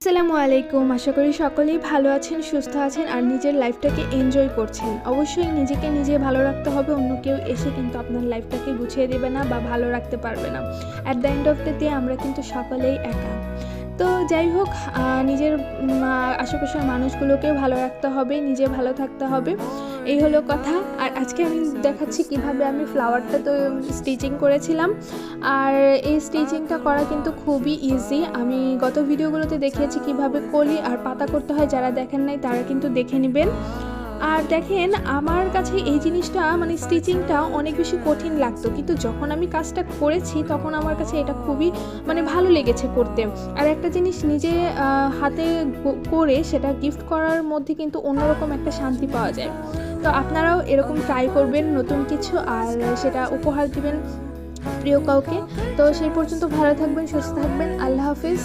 আসসালামু আলাইকুম। আশা করি সকলেই ভালো আছেন, সুস্থ আছেন আর নিজের লাইফটাকে এনজয় করছেন। অবশ্যই নিজেকে নিজে ভালো রাখতে হবে, অন্য কেউ এসে কিন্তু আপনার লাইফটাকে গুছিয়ে দেবে না বা ভালো রাখতে পারবে না। At the end of the day আমরা কিন্তু সকলেই একা। তো যাই হোক, নিজের আশেপাশের মানুষগুলোকেও ভালো রাখতে হবে, নিজে ভালো থাকতে হবে, এই হলো কথা। আর আজকে আমি দেখাচ্ছি কিভাবে আমি ফ্লাওয়ারটা তো স্টিচিং করেছিলাম। আর এই স্টিচিংটা করা কিন্তু খুবই ইজি। আমি গত ভিডিওগুলোতে দেখিয়েছি কিভাবে কলি আর পাতা করতে হয়, যারা দেখেন নাই তারা কিন্তু দেখে নেবেন। আর দেখেন, আমার কাছে এই জিনিসটা মানে স্টিচিংটা অনেক বেশি কঠিন লাগতো, কিন্তু যখন আমি কাজটা করেছি তখন আমার কাছে এটা খুবই মানে ভালো লেগেছে করতে। আর একটা জিনিস নিজে হাতে করে সেটা গিফট করার মধ্যে কিন্তু অন্যরকম একটা শান্তি পাওয়া যায়। তো আপনারাও এরকম ট্রাই করবেন নতুন কিছু, আর সেটা উপহার দিবেন প্রিয় কাউকে। তো সেই পর্যন্ত ভালো থাকবেন, সুস্থ থাকবেন। আল্লাহ হাফিজ।